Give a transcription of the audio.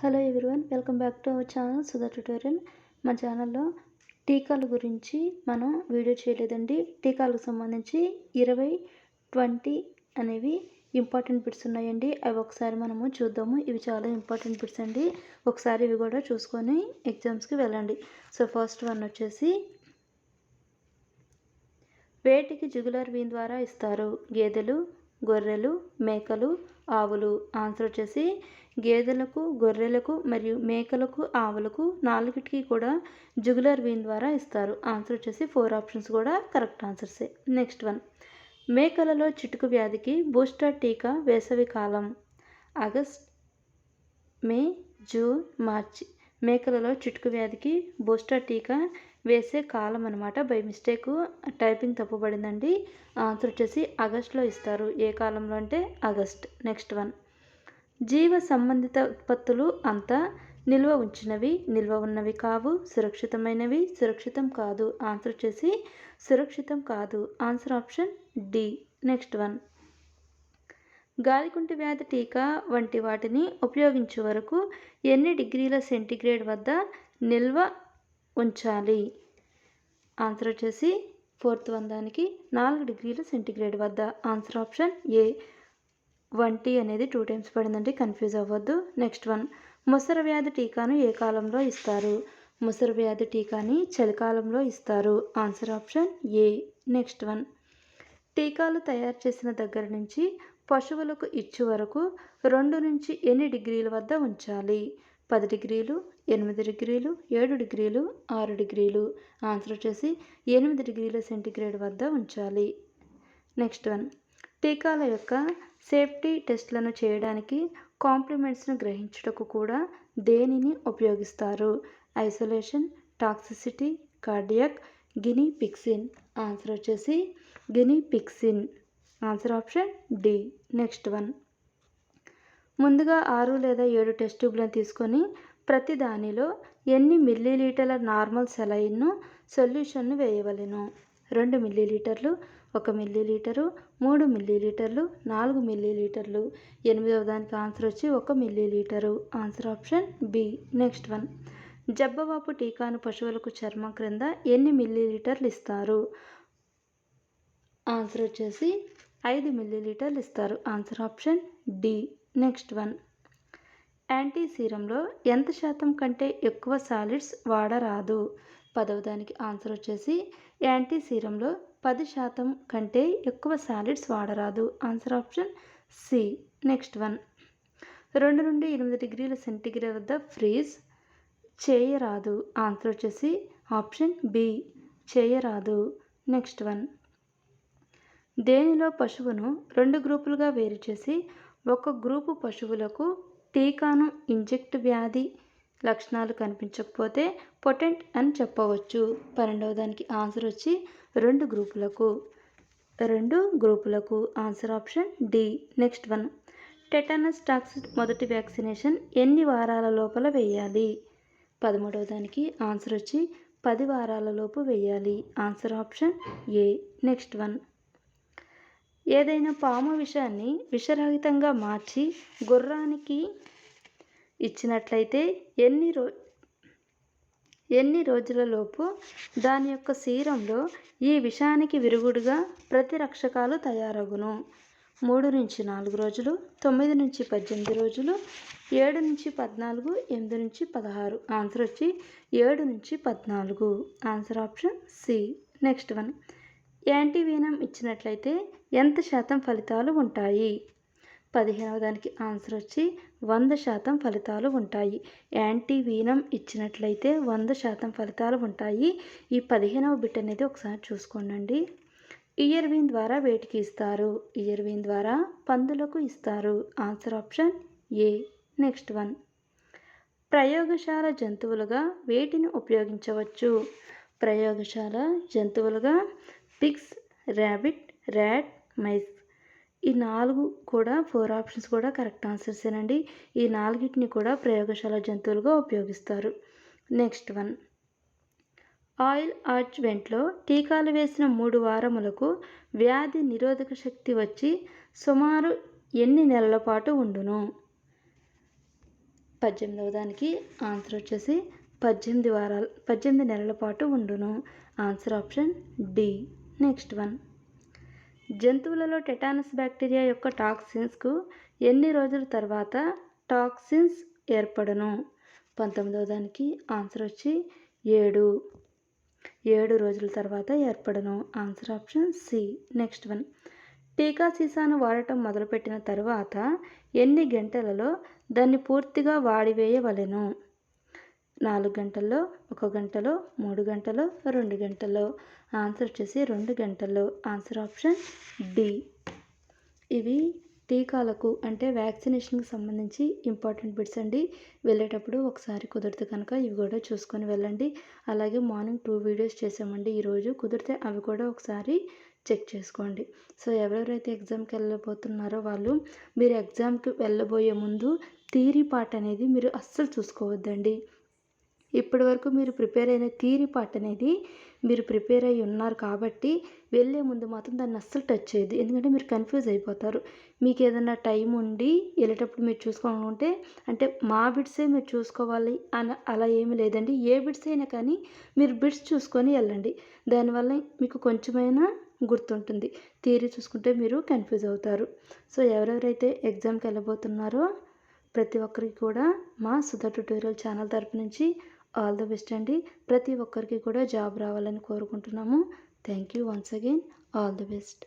Hello everyone, welcome back to our channel Sudha tutorial. మన ఛానల్లో టీకాల గురించి మనం వీడియో చేయలేదండి. టీకాలకు సంబంధించి 20 అనేవి ఇంపార్టెంట్ బిట్స్ ఉన్నాయండి. అవి ఒకసారి మనము చూద్దాము. ఇవి చాలా ఇంపార్టెంట్ బిట్స్ అండి. ఒకసారి ఇవి కూడా చూసుకొని ఎగ్జామ్స్కి వెళ్ళండి. సో ఫస్ట్ వన్ వచ్చేసి, వేటికి జుగులర్ వీన్ ద్వారా ఇస్తారు? గేదెలు, గొర్రెలు, మేకలు, ఆవులు. ఆన్సర్ వచ్చేసి గేదెలకు, గొర్రెలకు మరియు మేకలకు, ఆవులకు నాలుగిటికి కూడా జుగులర్ వీన్ ద్వారా ఇస్తారు. ఆన్సర్ వచ్చేసి 4 ఆప్షన్స్ కూడా కరెక్ట్ ఆన్సర్సే. నెక్స్ట్ వన్, మేకలలో చిటుకు వ్యాధికి బూస్టర్ టీకా వేసవి కాలం ఆగస్ట్, మే, జూన్, మార్చి. మేకలలో చిటుకు వ్యాధికి బూస్టర్ టీకా వేసే కాలం అనమాట. బై మిస్టేక్ టైపింగ్ తప్పుపడిందండి. ఆన్సర్ వచ్చేసి ఆగస్ట్లో ఇస్తారు. ఏ కాలంలో అంటే ఆగస్ట్. నెక్స్ట్ వన్, జీవ సంబంధిత ఉత్పత్తులు అంతా నిల్వ ఉంచినవి, నిల్వ ఉన్నవి కావు, సురక్షితమైనవి, సురక్షితం కాదు. ఆన్సర్ వచ్చేసి సురక్షితం కాదు. Answer option D. Next one, గాలికుంటి వ్యాధి టీకా వంటి వాటిని ఉపయోగించే వరకు ఎన్ని డిగ్రీల సెంటీగ్రేడ్ వద్ద నిల్వ ఉంచాలి? ఆన్సర్ వచ్చేసి 4th వన్ దానికి 4 డిగ్రీల సెంటీగ్రేడ్ వద్ద. Answer option A. 1 అనేది 2 టైమ్స్ పడిందండి, కన్ఫ్యూజ్ అవ్వద్దు. నెక్స్ట్ వన్, ముసర వ్యాధి టీకాను ఏ కాలంలో ఇస్తారు? ముసర వ్యాధి టీకాని చలికాలంలో ఇస్తారు. Answer option A. Next one, టీకాలు తయారు చేసిన దగ్గర నుంచి పశువులకు ఇచ్చు వరకు 2 నుంచి ఎన్ని డిగ్రీల వద్ద ఉంచాలి? 10 డిగ్రీలు, 8 డిగ్రీలు, 7 డిగ్రీలు, 6 డిగ్రీలు. ఆన్సర్ వచ్చేసి 8 డిగ్రీల సెంటీగ్రేడ్ వద్ద ఉంచాలి. నెక్స్ట్ వన్, టీకాల యొక్క సేఫ్టీ టెస్ట్లను చేయడానికి కాంప్లిమెంట్స్ను గ్రహించుటకు కూడా దేనిని ఉపయోగిస్తారు? Isolation, toxicity, cardiac, guinea pigs. Answer వచ్చేసి guinea pigs. Answer option D. Next one, ముందుగా 6 లేదా 7 టెస్ట్ ట్యూబ్లను తీసుకొని ప్రతి దానిలో ఎన్ని మిల్లీలీటర్ల నార్మల్ సెలైన్ను సొల్యూషన్ను వేయవలెను? 2 మిల్లీలీటర్లు, 1 మిల్లీలీటరు, 3 మిల్లీలీటర్లు, 4 మిల్లీలీటర్లు. 8వ దానికి ఆన్సర్ వచ్చి 1 millilitre. Answer option B. Next one, జబ్బవాపు టీకాను పశువులకు చర్మం క్రింద ఎన్ని మిల్లీలీటర్లు ఇస్తారు? ఆన్సర్ వచ్చేసి 5 మిల్లీలీటర్లు ఇస్తారు. Answer option D. Next one, anti సీరంలో ఎంత శాతం కంటే ఎక్కువ సాలిడ్స్ వాడరాదు? 10వ దానికి ఆన్సర్ వచ్చేసి యాంటీ సీరంలో 10% కంటే ఎక్కువ సాలిడ్స్ వాడరాదు. Answer option C. Next one, 2 నుండి 8 డిగ్రీల సెంటీగ్రేడ్ వద్ద ఫ్రీజ్ చేయరాదు. ఆన్సర్ వచ్చేసి ఆప్షన్ బి, చేయరాదు. నెక్స్ట్ వన్, దేనిలో పశువును 2 గ్రూపులుగా వేరు చేసి ఒక గ్రూపు పశువులకు టీకాను ఇంజెక్ట్ వ్యాధి లక్షణాలు కనిపించకపోతే పొటెంట్ అని చెప్పవచ్చు? 12వ దానికి ఆన్సర్ వచ్చి 2 గ్రూపులకు. Answer option D. Next one, tetanus toxin మొదటి వ్యాక్సినేషన్ ఎన్ని వారాల లోపల వేయాలి? 13వ దానికి ఆన్సర్ వచ్చి 10 వారాల లోపు వేయాలి. Answer option A. Next one, ఏదైనా పాము విషాన్ని విషరహితంగా మార్చి గుర్రానికి ఇచ్చినట్లయితే ఎన్ని రోజులలోపు దాని యొక్క శరీరంలో ఈ విషానికి విరుగుడుగా ప్రతిరక్షకాలు తయారగును? 3 నుంచి 4 రోజులు, 9 నుంచి 18 రోజులు, 7 నుంచి 14, 8 నుంచి 16. ఆన్సర్ వచ్చి 7 నుంచి 14. Answer option C. Next one, antivenom ఇచ్చినట్లయితే ఎంత శాతం ఫలితాలు ఉంటాయి? 15వ దానికి ఆన్సర్ వచ్చి 100% ఫలితాలు ఉంటాయి. యాంటీవీనం ఇచ్చినట్లయితే 100% ఫలితాలు ఉంటాయి. ఈ 15వ బిట్ అనేది ఒకసారి చూసుకోండి. ఇయర్ వీన్ ద్వారా వేటికి ఇస్తారు? ఇయర్ వీన్ ద్వారా పందులకు ఇస్తారు. Answer option A. Next one, ప్రయోగశాల జంతువులుగా వేటిని ఉపయోగించవచ్చు? ప్రయోగశాల జంతువులుగా పిగ్స్, ర్యాబిట్, ర్యాట్, మైస్. ఈ 4 కూడా 4 ఆప్షన్స్ కూడా కరెక్ట్ ఆన్సర్సేనండి. ఈ 4టిని కూడా ప్రయోగశాల జంతువులుగా ఉపయోగిస్తారు. నెక్స్ట్ వన్, ఆయిల్ ఆయింట్మెంట్లో టీకాలు వేసిన 3 వారములకు వ్యాధి నిరోధక శక్తి వచ్చి సుమారు ఎన్ని నెలల పాటు ఉండును? 18వ దానికి ఆన్సర్ వచ్చేసి 18 నెలల పాటు ఉండును. Answer option D. Next one. జంతువులలో టెటానస్ బ్యాక్టీరియా యొక్క టాక్సిన్స్కు ఎన్ని రోజుల తర్వాత టాక్సిన్స్ ఏర్పడును? 19వ దానికి ఆన్సర్ వచ్చి 7 రోజుల తర్వాత ఏర్పడును. Answer option C. Next one. టీకా సీసాను వాడటం మొదలుపెట్టిన తర్వాత ఎన్ని గంటలలో దాన్ని పూర్తిగా వాడివేయవలెను? 4 గంటల్లో, 1 గంటలో, 3 గంటలో, 2 గంటల్లో. ఆన్సర్ వచ్చేసి 2 గంటల్లో. Answer option D. ఇవి టీకాలకు అంటే వ్యాక్సినేషన్కి సంబంధించి ఇంపార్టెంట్ బిట్స్ అండి. వెళ్ళేటప్పుడు ఒకసారి కుదిరితే కనుక ఇవి కూడా చూసుకొని వెళ్ళండి. అలాగే మార్నింగ్ 2 వీడియోస్ చేసామండి ఈరోజు. కుదిరితే అవి కూడా ఒకసారి చెక్ చేసుకోండి. సో ఎవరెవరైతే ఎగ్జామ్కి వెళ్ళబోతున్నారో వాళ్ళు మీరు ఎగ్జామ్కి వెళ్ళబోయే ముందు థియరీ పార్ట్ అనేది మీరు అస్సలు చూసుకోవద్దండి. ఇప్పటి వరకు మీరు ప్రిపేర్ అయిన థియరీ పార్ట్ అనేది మీరు ప్రిపేర్ అయ్యి ఉన్నారు కాబట్టి వెళ్ళే ముందు మాత్రం దాన్ని అస్సలు టచ్ చేయొద్దు. ఎందుకంటే మీరు కన్ఫ్యూజ్ అయిపోతారు. మీకు ఏదైనా టైం ఉండి వెళ్ళేటప్పుడు మీరు చూసుకోవాలనుకుంటే అంటే మా బిట్సే మీరు చూసుకోవాలి అని అలా ఏమీ లేదండి. ఏ బిట్స్ అయినా కానీ మీరు బిట్స్ చూసుకొని వెళ్ళండి. దానివల్ల మీకు కొంచెమైనా గుర్తుంటుంది. థియరీ చూసుకుంటే మీరు కన్ఫ్యూజ్ అవుతారు. సో ఎవరెవరైతే ఎగ్జామ్కి వెళ్ళబోతున్నారో ప్రతి ఒక్కరికి కూడా మా సుధా ట్యుటోరియల్ ఛానల్ తరపు నుంచి ఆల్ ద బెస్ట్ అండి. ప్రతి ఒక్కరికి కూడా జాబ్ రావాలని కోరుకుంటున్నాము. Thank you once again. All the best.